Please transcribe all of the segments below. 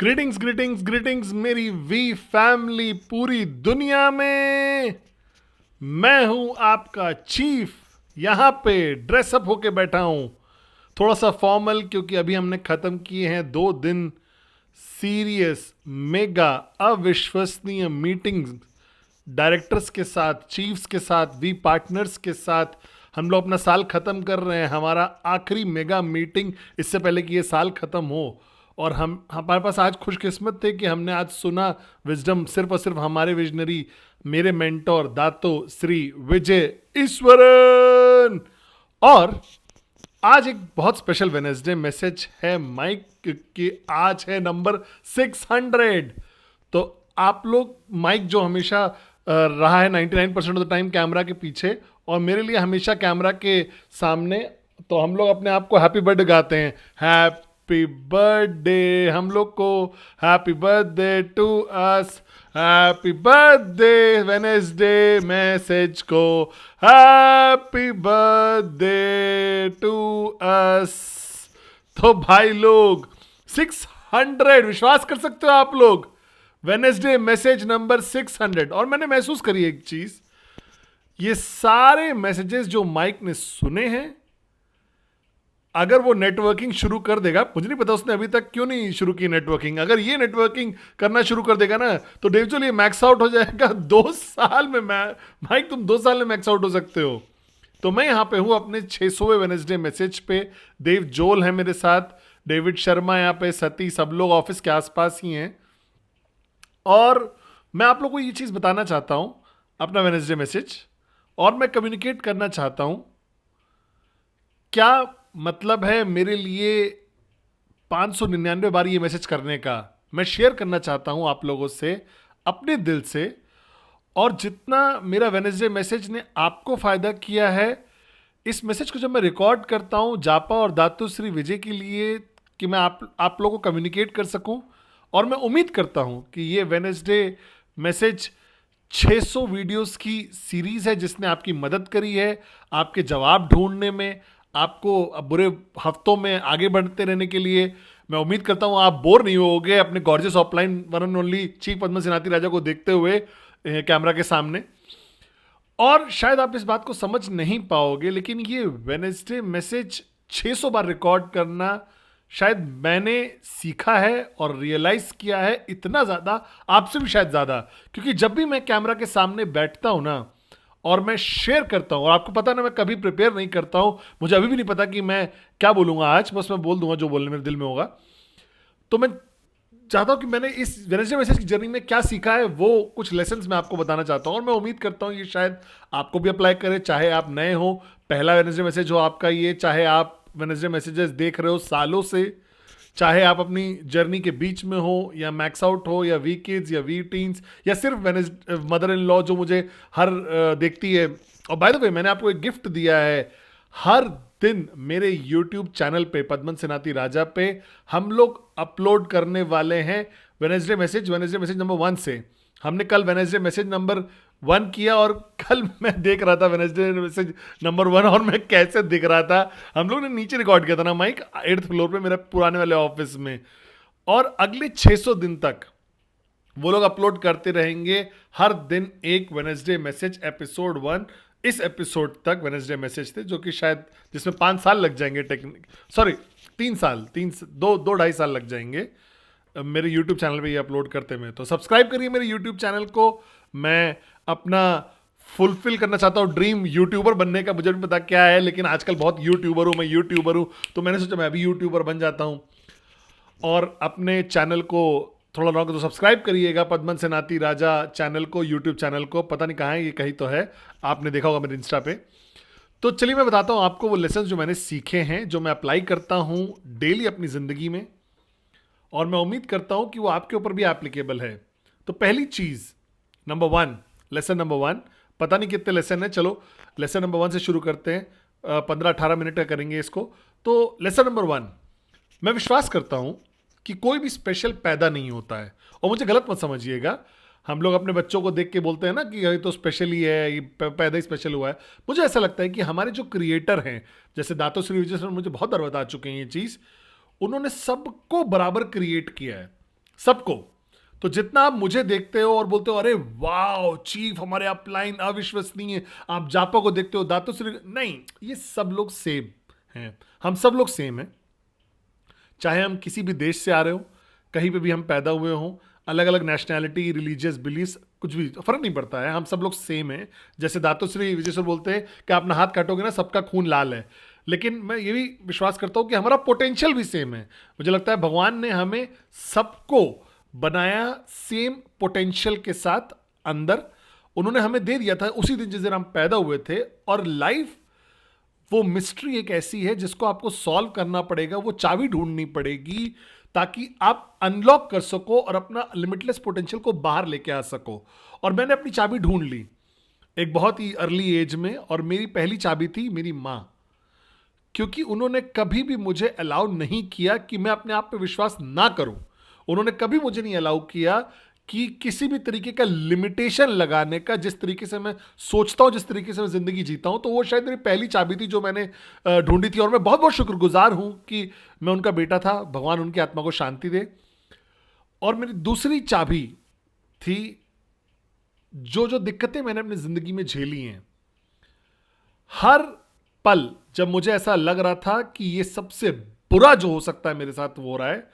Greetings greetings greetings मेरी we family पूरी दुनिया में। मैं हूं आपका चीफ। यहां पे ड्रेसअप होके बैठा हूं, थोड़ा सा फॉर्मल, क्योंकि अभी हमने खत्म किए हैं 2 दिन सीरियस मेगा अविश्वसनीय मीटिंग्स डायरेक्टर्स के साथ, चीफ्स के साथ, वी पार्टनर्स के साथ। हम लोग अपना साल खत्म कर रहे हैं, हमारा आखिरी मेगा मीटिंग इससे पहले कि ये साल खत्म हो। और हम हमारे पास आज खुशकिस्मत थे कि हमने आज सुना विजडम सिर्फ और सिर्फ हमारे विजनरी, मेरे मेंटोर दातो श्री विजय ईश्वरन। और आज एक बहुत स्पेशल वेनेसडे मैसेज है माइक की। आज है नंबर 600। तो आप लोग, माइक जो हमेशा रहा है 99% ऑफ द टाइम कैमरा के पीछे और मेरे लिए हमेशा कैमरा के सामने, तो हम लोग अपने आप को हैप्पी बर्थडे गाते हैं। हैप्पी बर्थडे हम लोग को, happy birthday to us, happy birthday Wednesday message को, हैप्पी बर्थडे टू अस। तो भाई लोग 600 विश्वास कर सकते हो आप लोग, वेनेसडे मैसेज नंबर 600। और मैंने महसूस करी एक चीज, ये सारे मैसेजेस जो माइक ने सुने हैं, अगर वो नेटवर्किंग शुरू कर देगा, मुझे नहीं पता उसने अभी तक क्यों नहीं शुरू की नेटवर्किंग, अगर ये नेटवर्किंग करना शुरू कर देगा ना, तो डेविजुअल ये मैक्स आउट हो जाएगा 2 साल में। माइक तुम 2 साल में मैक्स आउट हो सकते हो। तो मैं यहां पे हूं अपने 600वें वेनेसडे मैसेज पे। देव जोल है मेरे साथ, डेविड शर्मा यहाँ पे, सती, सब लोग ऑफिस के आसपास ही हैं। और मैं आप लोगों को ये चीज़ बताना चाहता हूं, अपना वेनेसडे मैसेज, और मैं कम्युनिकेट करना चाहता हूं क्या मतलब है मेरे लिए 599 बार ये मैसेज करने का। मैं शेयर करना चाहता हूं आप लोगों से अपने दिल से। और जितना मेरा वेनेसडे मैसेज ने आपको फायदा किया है, इस मैसेज को जब मैं रिकॉर्ड करता हूं जापा और दातु श्री विजय के लिए, कि मैं आप लोगों को कम्युनिकेट कर सकूं। और मैं उम्मीद करता हूं कि ये वेनेसडे मैसेज 600 वीडियोस की सीरीज है जिसने आपकी मदद करी है आपके जवाब ढूंढने में, आपको बुरे हफ्तों में आगे बढ़ते रहने के लिए। मैं उम्मीद करता हूं आप बोर नहीं होगे अपने gorgeous offline one and only chief पद्मन सेनाती राजा को देखते हुए कैमरा के सामने। और शायद आप इस बात को समझ नहीं पाओगे, लेकिन ये वेनेसडे मैसेज 600 बार रिकॉर्ड करना शायद मैंने सीखा है और रियलाइज किया है इतना ज़्यादा, आपसे भी शायद ज़्यादा, क्योंकि जब भी मैं कैमरा के सामने बैठता हूं ना और मैं शेयर करता हूं, और आपको पता ना मैं कभी प्रिपेयर नहीं करता हूं, मुझे अभी भी नहीं पता कि मैं क्या बोलूंगा आज, बस मैं बोल दूंगा जो बोलने मेरे दिल में होगा। तो मैं चाहता हूं कि मैंने इस वेनेसडे मैसेज की जर्नी में क्या सीखा है, वो कुछ लेसन्स मैं आपको बताना चाहता हूं। और मैं उम्मीद करता हूं ये शायद आपको भी अप्लाई करे, चाहे आप नए हो, पहला वेनेसडे मैसेज हो आपका ये, चाहे आप वेनेसडे मैसेजेस देख रहे हो सालों से, चाहे आप अपनी जर्नी के बीच में हो, या मैक्स आउट हो, या वी किड्स, या वी टीन्स, या सिर्फ मदर इन लॉ जो मुझे हर देखती है। और बाय द वे मैंने आपको एक गिफ्ट दिया है। हर दिन मेरे YouTube चैनल पे, पद्मन सेनाती राजा पे, हम लोग अपलोड करने वाले हैं वेनेसडे मैसेज नंबर 1 से। हमने कल वेनेसडे मैसेज नंबर 1 किया, और कल मैं देख रहा था वेनेसडे मैसेज नंबर 1, और मैं कैसे दिख रहा था। हम लोग ने नीचे रिकॉर्ड किया था ना माइक, 8th फ्लोर पे मेरे पुराने वाले ऑफिस में। और अगले 600 दिन तक वो लोग अपलोड करते रहेंगे हर दिन एक वेनेसडे मैसेज, एपिसोड 1 इस एपिसोड तक वेनेसडे मैसेज थे, जो कि शायद जिसमें 5 साल लग जाएंगे, टेक्निक सॉरी 3 साल, 2.5 साल लग जाएंगे मेरे YouTube चैनल पे ये अपलोड करते में। तो सब्सक्राइब करिए मेरे YouTube चैनल को। मैं अपना फुलफिल करना चाहता हूँ ड्रीम, यूट्यूबर बनने का। मुझे भी पता क्या है, लेकिन आजकल बहुत मैं यूट्यूबर हूँ, तो मैंने सोचा मैं भी यूट्यूबर बन जाता हूँ। और अपने चैनल को थोड़ा लॉन्ग तो सब्सक्राइब करिएगा, पद्मन सेनाती राजा चैनल को, यूट्यूब चैनल को। पता नहीं कहाँ है, ये कहीं तो है, आपने देखा होगा मेरे इंस्टा पे। तो चलिए मैं बताता हूँ आपको वो लेसन जो मैंने सीखे हैं, जो मैं अप्लाई करता हूँ डेली अपनी ज़िंदगी में, और मैं उम्मीद करता हूँ कि वो आपके ऊपर भी एप्लीकेबल है। तो पहली चीज़, नंबर 1, लेसन नंबर 1, पता नहीं कितने लेसन है, चलो लेसन नंबर 1 से शुरू करते हैं। 15-18 मिनट का करेंगे इसको। तो लेसन नंबर 1, मैं विश्वास करता हूं कि कोई भी स्पेशल पैदा नहीं होता है। और मुझे गलत मत समझिएगा, हम लोग अपने बच्चों को देख के बोलते हैं ना कि ये तो स्पेशल ही है, ये पैदा ही स्पेशल हुआ है। मुझे ऐसा लगता है कि हमारे जो क्रिएटर हैं, जैसे दातो श्री विजय सर मुझे बहुत बार बता चुके हैं ये चीज़, उन्होंने सबको बराबर क्रिएट किया है। सबको। तो जितना आप मुझे देखते हो और बोलते हो अरे वाह चीफ हमारे अपलाइन अविश्वसनीय, आप जापा को देखते हो दातो श्री, नहीं, ये सब लोग सेम हैं, हम सब लोग सेम हैं। चाहे हम किसी भी देश से आ रहे हो, कहीं पे भी हम पैदा हुए हों, अलग अलग नेशनैलिटी, रिलीजियस बिलीफ, कुछ भी फर्क नहीं पड़ता है, हम सब लोग सेम हैं। जैसे दातोश्री विजय सर बोलते हैं कि अपना हाथ काटोगे ना सबका खून लाल है, लेकिन मैं ये भी विश्वास करता हूँ कि हमारा पोटेंशियल भी सेम है। मुझे लगता है भगवान ने हमें सबको बनाया सेम पोटेंशियल के साथ अंदर, उन्होंने हमें दे दिया था उसी दिन जिस दिन हम पैदा हुए थे। और लाइफ वो मिस्ट्री एक ऐसी है जिसको आपको सॉल्व करना पड़ेगा, वो चाबी ढूंढनी पड़ेगी ताकि आप अनलॉक कर सको और अपना लिमिटलेस पोटेंशियल को बाहर लेके आ सको। और मैंने अपनी चाबी ढूंढ ली एक बहुत ही अर्ली एज में, और मेरी पहली चाबी थी मेरी माँ, क्योंकि उन्होंने कभी भी मुझे अलाउ नहीं किया कि मैं अपने आप पे विश्वास ना करूं। उन्होंने कभी मुझे नहीं अलाउ किया कि किसी भी तरीके का लिमिटेशन लगाने का, जिस तरीके से मैं सोचता हूं, जिस तरीके से मैं जिंदगी जीता हूं। तो वो शायद मेरी पहली चाबी थी जो मैंने ढूंढी थी, और मैं बहुत बहुत शुक्रगुजार हूं कि मैं उनका बेटा था, भगवान उनकी आत्मा को शांति दे। और मेरी दूसरी चाबी थी जो जो दिक्कतें मैंने अपनी जिंदगी में झेली हैं, हर पल जब मुझे ऐसा लग रहा था कि ये सबसे बुरा जो हो सकता है मेरे साथ वो हो रहा है,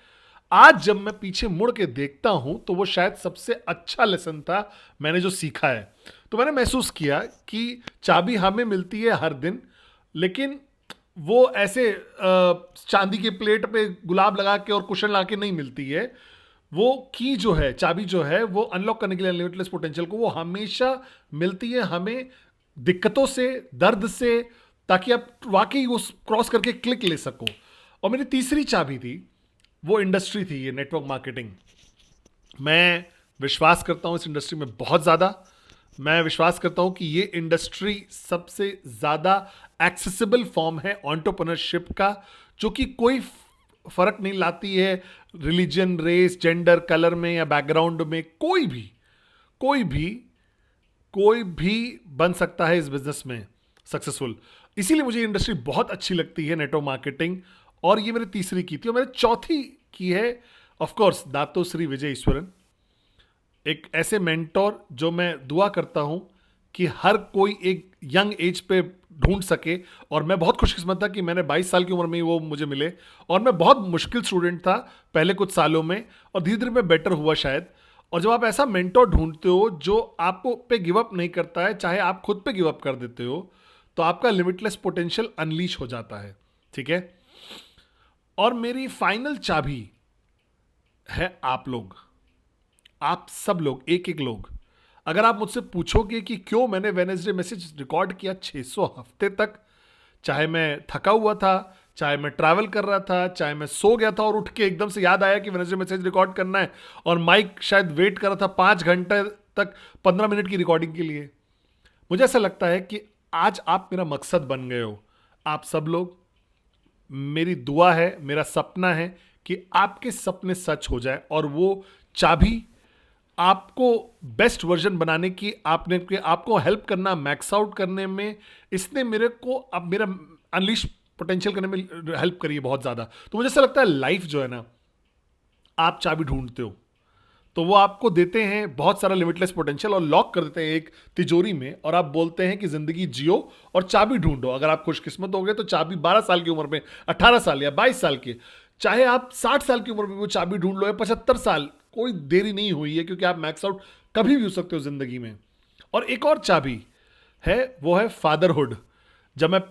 आज जब मैं पीछे मुड़ के देखता हूं तो वो शायद सबसे अच्छा लेसन था मैंने जो सीखा है। तो मैंने महसूस किया कि चाबी हमें मिलती है हर दिन, लेकिन वो ऐसे चांदी के प्लेट पे गुलाब लगा के और कुशन लगा के नहीं मिलती है। वो की जो है, चाबी जो है, वो अनलॉक करने के लिए लिमिटलेस पोटेंशियल को, वो हमेशा मिलती है हमें दिक्कतों से, दर्द से, ताकि आप वाकई उस क्रॉस करके क्लिक ले सको। और मेरी तीसरी चाबी थी, वो इंडस्ट्री थी, ये नेटवर्क मार्केटिंग। मैं विश्वास करता हूं इस इंडस्ट्री में बहुत ज़्यादा। मैं विश्वास करता हूं कि ये इंडस्ट्री सबसे ज़्यादा एक्सेसिबल फॉर्म है एंटरप्रेन्योरशिप का, जो कि कोई फर्क नहीं लाती है रिलीजन, रेस, जेंडर, कलर में या बैकग्राउंड में। कोई भी बन सकता है इस बिजनेस में सक्सेसफुल। इसीलिए मुझे इंडस्ट्री बहुत अच्छी लगती है, नेटवर्क मार्केटिंग। और ये मेरी तीसरी की थी। और मैंने चौथी की है ऑफ कोर्स दातो श्री विजय ईश्वरन, एक ऐसे मेंटोर जो मैं दुआ करता हूं कि हर कोई एक यंग एज पे ढूंढ सके। और मैं बहुत खुशकिस्मत था कि मैंने 22 साल की उम्र में ही वो मुझे मिले। और मैं बहुत मुश्किल स्टूडेंट था पहले कुछ सालों में, और धीरे धीरे मैं बेटर हुआ शायद। और जब आप ऐसा मेंटोर ढूंढते हो जो आपको पे गिव अप नहीं करता है, चाहे आप खुद पे गिव अप कर देते हो, तो आपका लिमिटलेस पोटेंशियल अनलीश हो जाता है। ठीक है। और मेरी फाइनल चाबी है आप लोग, आप सब लोग, एक एक लोग। अगर आप मुझसे पूछोगे कि क्यों मैंने वेडनेसडे मैसेज रिकॉर्ड किया 600 हफ्ते तक, चाहे मैं थका हुआ था, चाहे मैं ट्रैवल कर रहा था, चाहे मैं सो गया था और उठ के एकदम से याद आया कि वेडनेसडे मैसेज रिकॉर्ड करना है, और माइक शायद वेट कर रहा था 5 घंटे तक 15 मिनट की रिकॉर्डिंग के लिए, मुझे ऐसा लगता है कि आज आप मेरा मकसद बन गए हो। आप सब लोग, मेरी दुआ है, मेरा सपना है कि आपके सपने सच हो जाए, और वो चाबी आपको बेस्ट वर्जन बनाने की, आपको हेल्प करना, मैक्स आउट करने में, इसने मेरे को अब मेरा अनलीश पोटेंशियल करने में हेल्प करी है बहुत ज़्यादा। तो मुझे ऐसा लगता है लाइफ जो है ना, आप चाबी ढूंढते हो तो वो आपको देते हैं बहुत सारा लिमिटलेस पोटेंशियल और लॉक कर देते हैं एक तिजोरी में, और आप बोलते हैं कि जिंदगी जियो और चाबी ढूंढो। अगर आप खुशकिस्मत हो गए तो चाबी 12 साल की उम्र में, 18 साल या 22 साल की, चाहे आप 60 साल की उम्र में वो चाबी ढूंढ लो, या 75 साल, कोई देरी नहीं हुई है, क्योंकि आप मैक्स आउट कभी भी हो सकते हो जिंदगी में। और एक और चाबी है, वो है फादरहुड। जब मैं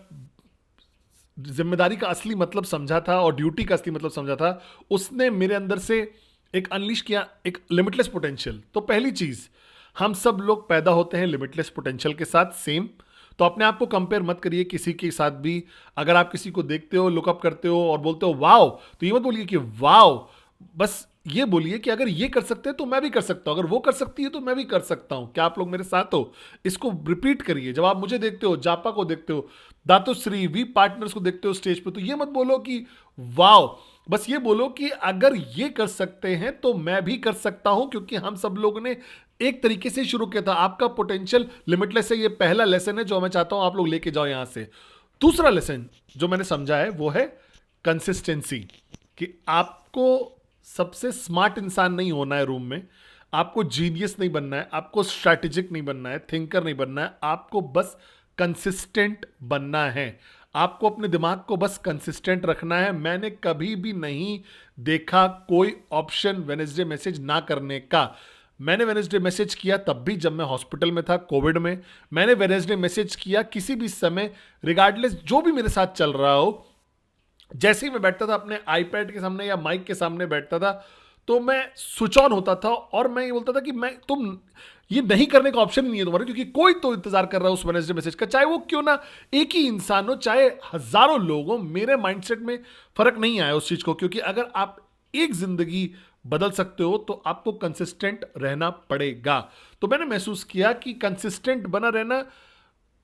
जिम्मेदारी का असली मतलब समझा था और ड्यूटी का असली मतलब समझा था, उसने मेरे अंदर से एक अनलिश किया एक लिमिटलेस पोटेंशियल। तो पहली चीज, हम सब लोग पैदा होते हैं लिमिटलेस पोटेंशियल के साथ, सेम। तो अपने आप को कंपेयर मत करिए किसी के साथ भी। अगर आप किसी को देखते हो, लुकअप करते हो और बोलते हो वाओ, तो ये मत बोलिए कि वाओ, बस ये बोलिए कि अगर ये कर सकते हैं तो मैं भी कर सकता हूं, अगर वो कर सकती है तो मैं भी कर सकता हूं। क्या आप लोग मेरे साथ हो? इसको रिपीट करिए। जब आप मुझे देखते हो, जापा को देखते हो, दातोश्री, वी पार्टनर्स को देखते हो स्टेज पे, तो ये मत बोलो कि वाओ, बस ये बोलो कि अगर ये कर सकते हैं तो मैं भी कर सकता हूं, क्योंकि हम सब लोगों ने एक तरीके से शुरू किया था। आपका पोटेंशियल लिमिटलेस है, ये पहला लेसन है जो मैं चाहता हूं आप लोग लेके जाओ यहां से। दूसरा लेसन जो मैंने समझा है वो है कंसिस्टेंसी, कि आपको सबसे स्मार्ट इंसान नहीं होना है रूम में, आपको जीनियस नहीं बनना है, आपको स्ट्रैटेजिक नहीं बनना है, थिंकर नहीं बनना है, आपको बस कंसिस्टेंट बनना है। आपको अपने दिमाग को बस कंसिस्टेंट रखना है। मैंने कभी भी नहीं देखा कोई ऑप्शन वेडनेसडे मैसेज ना करने का। मैंने वेडनेसडे मैसेज किया तब भी जब मैं हॉस्पिटल में था कोविड में। मैंने वेडनेसडे मैसेज किया किसी भी समय, रिगार्डलेस जो भी मेरे साथ चल रहा हो। जैसे ही मैं बैठता था अपने आईपैड के सामने या माइक के सामने बैठता था, तो मैं स्विच ऑन होता था और मैं ये बोलता था कि मैं तुम ये नहीं करने का ऑप्शन ही नहीं है तुम्हारे, क्योंकि कोई तो इंतजार कर रहा है उस वेडनेसडे मैसेज का, चाहे वो क्यों ना एक ही इंसान हो, चाहे हजारों लोग हो। मेरे माइंडसेट में फर्क नहीं आया उस चीज को, क्योंकि अगर आप एक जिंदगी बदल सकते हो तो आपको कंसिस्टेंट रहना पड़ेगा। तो मैंने महसूस किया कि कंसिस्टेंट बना रहना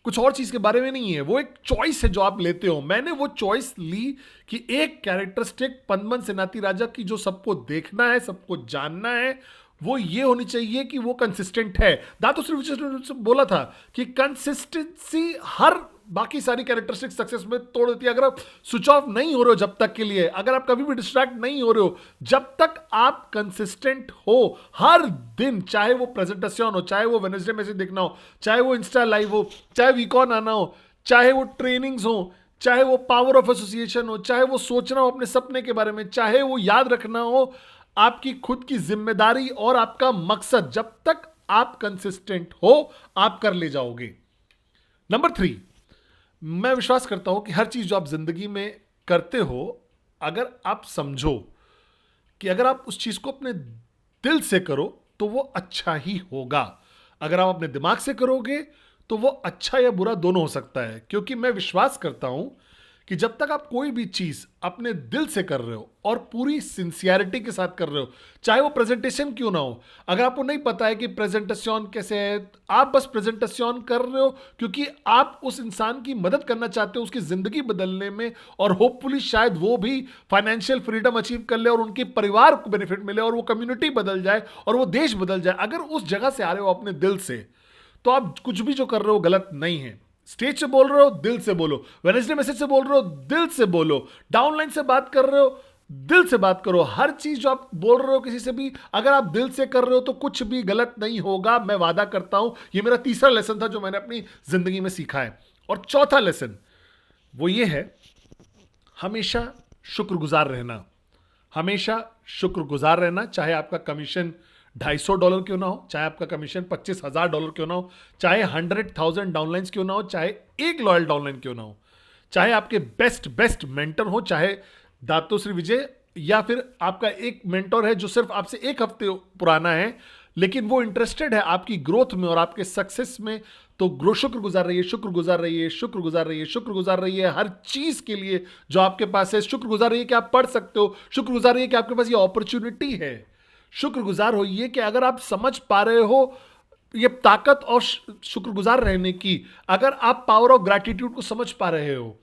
कुछ और चीज के बारे में नहीं है, वो एक चॉइस है जो आप लेते हो। मैंने वो चॉइस ली कि एक कैरेक्टरिस्टिक पद्मन सेनाती राजा की जो सबको देखना है, सबको जानना है, वो ये होनी चाहिए कि वो कंसिस्टेंट है। दातो श्री विचेश ने बोला था कि कंसिस्टेंसी हर बाकी सारी कैरेक्टरिस्टिक सक्सेस में तोड़ देती है। अगर आप स्विच ऑफ नहीं हो रहे हो जब तक के लिए, अगर आप कभी भी डिस्ट्रैक्ट नहीं हो रहे हो, जब तक आप कंसिस्टेंट हो हर दिन, चाहे वो प्रेजेंटेशन हो, चाहे वो वेडनेसडे मैसेज देखना हो, चाहे वो इंस्टा लाइव हो, चाहे वीकॉन आना हो, चाहे वो ट्रेनिंग्स हो, चाहे वो पावर ऑफ एसोसिएशन हो, चाहे वो सोचना हो अपने सपने के बारे में, चाहे वो याद रखना हो आपकी खुद की जिम्मेदारी और आपका मकसद, जब तक आप कंसिस्टेंट हो आप कर ले जाओगे। नंबर 3, मैं विश्वास करता हूं कि हर चीज जो आप जिंदगी में करते हो, अगर आप समझो कि अगर आप उस चीज को अपने दिल से करो तो वो अच्छा ही होगा। अगर आप अपने दिमाग से करोगे तो वो अच्छा या बुरा दोनों हो सकता है। क्योंकि मैं विश्वास करता हूं कि जब तक आप कोई भी चीज अपने दिल से कर रहे हो और पूरी सिंसियरिटी के साथ कर रहे हो, चाहे वो प्रेजेंटेशन क्यों ना हो, अगर आपको नहीं पता है कि प्रेजेंटेशन कैसे है, आप बस प्रेजेंटेशन कर रहे हो क्योंकि आप उस इंसान की मदद करना चाहते हो उसकी जिंदगी बदलने में, और होपफुली शायद वो भी फाइनेंशियल फ्रीडम अचीव कर ले और उनके परिवार को बेनिफिट मिले और वो कम्युनिटी बदल जाए और वो देश बदल जाए। अगर उस जगह से आ रहे हो अपने दिल से, तो आप कुछ भी जो कर रहे हो गलत नहीं है। स्टेज से बोल रहे हो दिल से बोलो, वेडनेसडे मैसेज से बोल रहे हो दिल से बोलो, डाउनलाइन से बात कर रहे हो दिल से बात करो। हर चीज जो आप बोल रहे हो किसी से भी, अगर आप दिल से कर रहे हो तो कुछ भी गलत नहीं होगा, मैं वादा करता हूं। ये मेरा तीसरा लेसन था जो मैंने अपनी जिंदगी में सीखा है। और चौथा लेसन वो ये है, हमेशा शुक्रगुजार रहना। हमेशा शुक्रगुजार रहना, चाहे आपका कमीशन $250 क्यों ना हो, चाहे आपका कमीशन $25,000 क्यों ना हो, चाहे 100,000 डाउनलाइंस क्यों ना हो, चाहे एक लॉयल डाउनलाइन क्यों ना हो, चाहे आपके बेस्ट मेंटर हो, चाहे दातो श्री विजय, या फिर आपका एक मेंटर है जो सिर्फ आपसे एक हफ्ते पुराना है लेकिन वो इंटरेस्टेड है आपकी ग्रोथ में और आपके सक्सेस में, तो शुक्रगुजार रहिए, शुक्रगुजार रहिए, शुक्रगुजार रहिए, शुक्रगुजार रहिए हर चीज के लिए जो आपके पास है। शुक्रगुजार रहिए कि आप पढ़ सकते हो, शुक्रगुजार रहिए कि आपके पास ये अपॉर्चुनिटी है, शुक्रगुजार होइए कि अगर आप समझ पा रहे हो ये ताकत और शुक्रगुजार रहने की, अगर आप पावर ऑफ ग्रैटिट्यूड को समझ पा रहे हो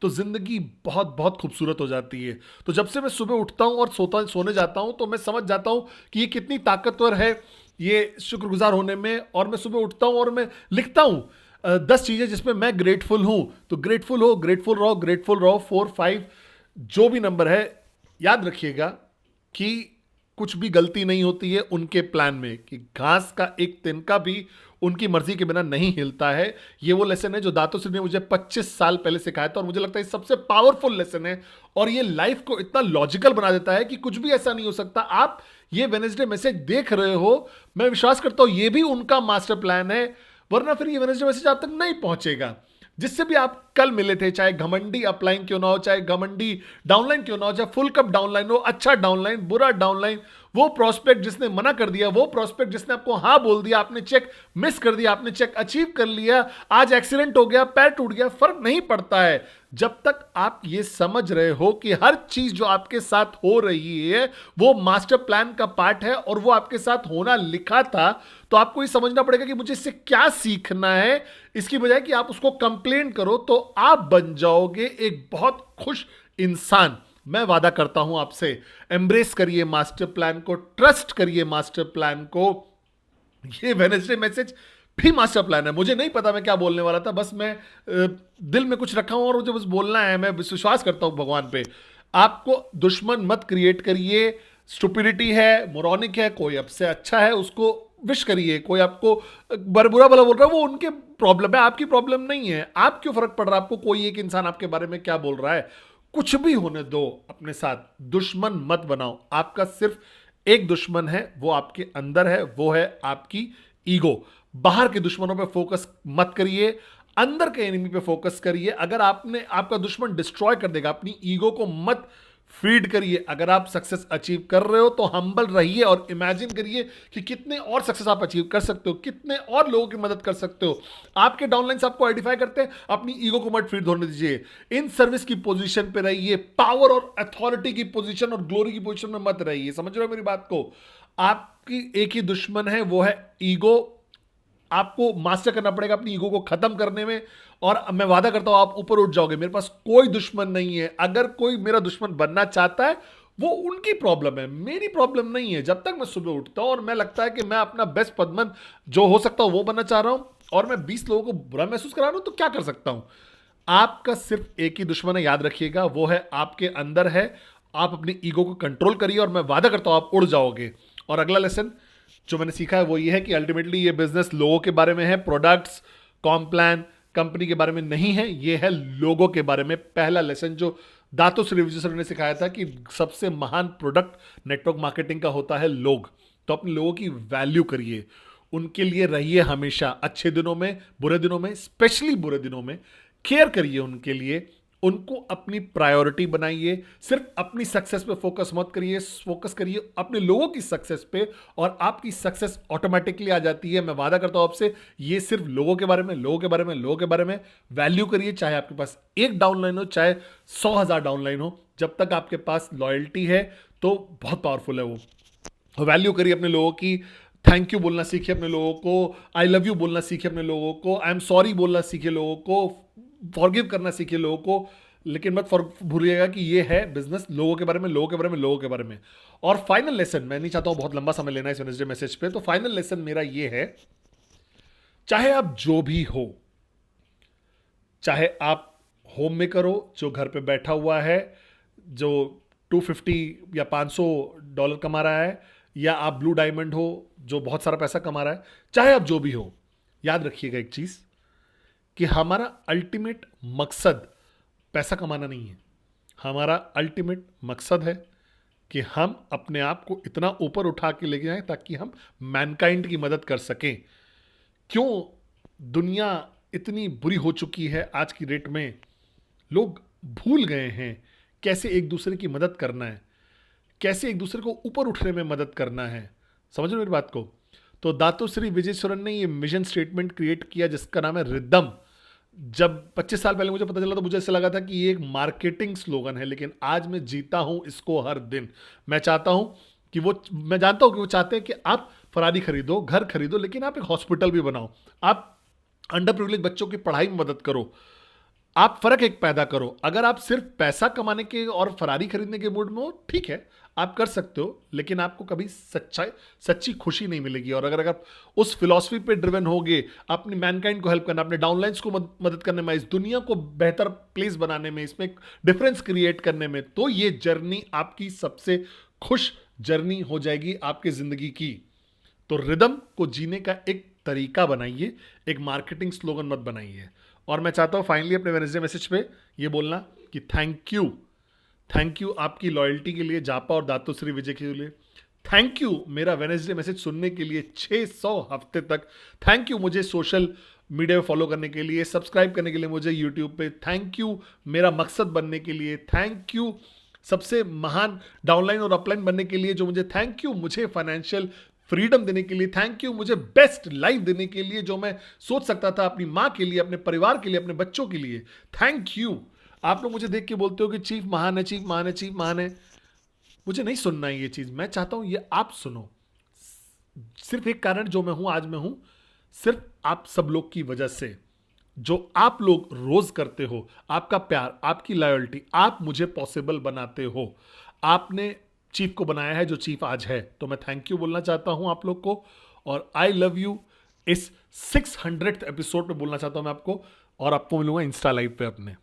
तो जिंदगी बहुत बहुत खूबसूरत हो जाती है। तो जब से मैं सुबह उठता हूं और सोने जाता हूं तो मैं समझ जाता हूं कि ये कितनी ताकतवर है ये शुक्रगुजार होने में। और मैं सुबह उठता हूं और मैं लिखता हूं 10 चीजें जिसमें मैं ग्रेटफुल हूं। तो ग्रेटफुल हो, ग्रेटफुल रहो, ग्रेटफुल रहो। 4, 5 जो भी नंबर है, याद रखिएगा कि कुछ भी गलती नहीं होती है उनके प्लान में, कि घास का एक तिनका भी उनकी मर्जी के बिना नहीं हिलता है। ये वो लेसन है जो दातो श्री ने मुझे 25 साल पहले सिखाया था और मुझे लगता है सबसे पावरफुल लेसन है और ये लाइफ को इतना लॉजिकल बना देता है कि कुछ भी ऐसा नहीं हो सकता। आप ये वेडनेसडे मैसेज देख रहे हो, मैं विश्वास करता हूं ये भी उनका मास्टर प्लान है, वरना फिर ये वेडनेसडे मैसेज आप तक नहीं पहुंचेगा। जिससे भी आप कल मिले थे, चाहे घमंडी अपलाइन क्यों ना हो, चाहे घमंडी डाउनलाइन क्यों ना हो, चाहे फुल कप डाउनलाइन हो, अच्छा डाउनलाइन, बुरा डाउनलाइन, वो प्रोस्पेक्ट जिसने मना कर दिया, वो प्रोस्पेक्ट जिसने आपको हाँ बोल दिया, आपने चेक मिस कर दिया, आपने चेक अचीव कर लिया, आज एक्सीडेंट हो गया, पैर टूट गया, फर्क नहीं पड़ता है जब तक आप ये समझ रहे हो कि हर चीज जो आपके साथ हो रही है वो मास्टर प्लान का पार्ट है और वो आपके साथ होना लिखा था। तो आपको ये समझना पड़ेगा कि मुझे इससे क्या सीखना है, इसकी बजाय कि आप उसको कंप्लेन करो तो आप बन जाओगे एक बहुत खुश इंसान। मैं वादा करता हूं आपसे, एम्ब्रेस करिए मास्टर प्लान को, ट्रस्ट करिए मास्टर प्लान को। ये वेडनेसडे मैसेज भी मास्टर प्लान है। मुझे नहीं पता मैं क्या बोलने वाला था, बस मैं दिल में कुछ रखा हूं और मुझे बस बोलना है। मैं विश्वास करता हूं भगवान पे। आपको दुश्मन मत क्रिएट करिए, स्टुपिडिटी है, मोरॉनिक है, कोई आपसे अच्छा है उसको विश करिए, कोई आपको बुरा भला बोल रहा है वो उनके प्रॉब्लम है, आपकी प्रॉब्लम नहीं है। आप क्यों फर्क पड़ रहा है आपको कोई एक इंसान आपके बारे में क्या बोल रहा है? कुछ भी होने दो, अपने साथ दुश्मन मत बनाओ। आपका सिर्फ एक दुश्मन है, वो आपके अंदर है, वो है आपकी ईगो। बाहर के दुश्मनों पे फोकस मत करिए, अंदर के एनिमी पे फोकस करिए। अगर आपने आपका दुश्मन डिस्ट्रॉय कर देगा, अपनी ईगो को मत फीड करिए। अगर आप सक्सेस अचीव कर रहे हो तो हम्बल रहिए और इमेजिन करिए कि कितने और सक्सेस आप अचीव कर सकते हो, कितने और लोगों की मदद कर सकते हो। आपके डाउनलाइंस आपको आइडेंटिफाई करते हैं, अपनी ईगो को मत फीड होने दीजिए। इन सर्विस की पोजीशन पे रहिए, पावर और अथॉरिटी की पोजीशन और ग्लोरी की पोजीशन में मत रहिए। समझ रहे हो मेरी बात को? आपकी एक ही दुश्मन है, वो है ईगो। आपको मास्टर करना पड़ेगा अपनी ईगो को खत्म करने में, और मैं वादा करता हूं आप ऊपर उठ जाओगे। मेरे पास कोई दुश्मन नहीं है। अगर कोई मेरा दुश्मन बनना चाहता है वो उनकी प्रॉब्लम है, मेरी प्रॉब्लम नहीं है। जब तक मैं सुबह उठता हूं और मैं लगता है कि मैं अपना बेस्ट पदमन जो हो सकता हूं वो बनना चाह रहा हूं, और मैं 20 लोगों को बुरा महसूस करा रहा हूं, तो क्या कर सकता हूं? आपका सिर्फ एक ही दुश्मन है, याद रखिएगा, वो है आपके अंदर है। आप अपनी ईगो को कंट्रोल करिए और मैं वादा करता हूं आप उड़ जाओगे। और अगला लेसन जो मैंने सीखा है वो ये है कि अल्टीमेटली ये बिजनेस लोगों के बारे में है, प्रोडक्ट्स, कॉम्प्लान, कंपनी के बारे में नहीं है, ये है लोगों के बारे में। पहला लेसन जो दातो श्री विजय सर ने सिखाया था कि सबसे महान प्रोडक्ट नेटवर्क मार्केटिंग का होता है लोग। तो अपने लोगों की वैल्यू करिए, उनके लिए रहिए हमेशा, अच्छे दिनों में, बुरे दिनों में, स्पेशली बुरे दिनों में केयर करिए उनके लिए, उनको अपनी प्रायोरिटी बनाइए। सिर्फ अपनी सक्सेस पे फोकस मत करिए, फोकस करिए अपने लोगों की सक्सेस पे, और आपकी सक्सेस ऑटोमेटिकली आ जाती है। मैं वादा करता हूं आपसे, ये सिर्फ लोगों के बारे में, लोगों के बारे में, लोगों के बारे में। वैल्यू करिए, चाहे आपके पास एक डाउनलाइन हो, चाहे 100,000 डाउनलाइन हो, जब तक आपके पास लॉयल्टी है तो बहुत पावरफुल है वो। वैल्यू करिए अपने लोगों की, थैंक यू बोलना सीखिए अपने लोगों को, आई लव यू बोलना सीखिए अपने लोगों को, आई एम सॉरी बोलना सीखिए लोगों को, फॉरगिव करना सीखिए लोगों को। लेकिन मत भूलिएगा कि ये है बिजनेस लोगों के बारे में, लोगों के बारे में, लोगों के बारे में। और फाइनल लेसन, मैं नहीं चाहता हूं बहुत लंबा समय लेना इस वेडनेसडे मैसेज पे, तो फाइनल लेसन मेरा ये है, चाहे आप जो भी हो, चाहे आप होम मेकर हो जो घर पे बैठा हुआ है, जो 250 या $500 कमा रहा है, या आप ब्लू डायमंड हो जो बहुत सारा पैसा कमा रहा है, चाहे आप जो भी हो, याद रखिएगा एक चीज कि हमारा अल्टीमेट मकसद पैसा कमाना नहीं है। हमारा अल्टीमेट मकसद है कि हम अपने आप को इतना ऊपर उठा के लेके जाएं ताकि हम मैनकाइंड की मदद कर सकें। क्यों दुनिया इतनी बुरी हो चुकी है आज की डेट में? लोग भूल गए हैं कैसे एक दूसरे की मदद करना है, कैसे एक दूसरे को ऊपर उठने में मदद करना है। समझ रहे मेरी बात को? तो दातो श्री विजयेश्वरन ने ये मिशन स्टेटमेंट क्रिएट किया जिसका नाम है रिदम। जब 25 साल पहले मुझे पता चला तो मुझे ऐसा लगा था कि ये एक मार्केटिंग स्लोगन है, लेकिन आज मैं जीता हूं इसको हर दिन। मैं चाहता हूं कि मैं जानता हूं कि वो चाहते हैं कि आप फरारी खरीदो, घर खरीदो, लेकिन आप एक हॉस्पिटल भी बनाओ, आप अंडर प्रिविलेज बच्चों की पढ़ाई में मदद करो, आप फर्क एक पैदा करो। अगर आप सिर्फ पैसा कमाने के और फरारी खरीदने के मूड में हो, ठीक है, आप कर सकते हो, लेकिन आपको कभी सच्ची खुशी नहीं मिलेगी। और अगर आप उस फिलॉसफी पे ड्रिवन होगे, अपनी मैनकाइंड को हेल्प करना, अपने डाउनलाइंस को मदद करने में, इस दुनिया को बेहतर प्लेस बनाने में, इसमें एक डिफरेंस क्रिएट करने में, तो ये जर्नी आपकी सबसे खुश जर्नी हो जाएगी आपकी जिंदगी की। तो रिदम को जीने का एक तरीका बनाइए, एक मार्केटिंग स्लोगन मत बनाइए। और मैं चाहता हूं फाइनली अपने वेडनेसडे मैसेज पे ये बोलना कि थैंक यू आपकी लॉयल्टी के लिए, जापा और दातो श्री विजय के लिए। थैंक यू मेरा वेडनेसडे मैसेज सुनने के लिए 600 हफ्ते तक। थैंक यू मुझे सोशल मीडिया पे फॉलो करने के लिए, सब्सक्राइब करने के लिए मुझे यूट्यूब पे। थैंक यू मेरा मकसद बनने के लिए। थैंक यू सबसे महान डाउनलाइन और अपलाइन बनने के लिए जो मुझे, थैंक यू मुझे फाइनेंशियल फ्रीडम देने के लिए, थैंक यू मुझे बेस्ट लाइफ देने के लिए जो मैं सोच सकता था अपनी माँ के लिए, अपने परिवार के लिए, अपने बच्चों के लिए। Thank you. आप लोग मुझे देख के बोलते हो कि चीफ महान है, चीफ महान है, चीफ महान है। मुझे नहीं सुनना है ये चीज, मैं चाहता हूं ये आप सुनो। सिर्फ एक कारण जो मैं हूं, आज मैं हूं, सिर्फ आप सब लोग की वजह से। जो आप लोग रोज करते हो, आपका प्यार, आपकी लॉयल्टी, आप मुझे पॉसिबल बनाते हो। आपने चीफ को बनाया है जो चीफ आज है, तो मैं थैंक यू बोलना चाहता हूं आप लोग को। और आई लव यू इस 600th एपिसोड में बोलना चाहता हूं मैं आपको, और आपको मिलूंगा इंस्टा लाइव पे अपने।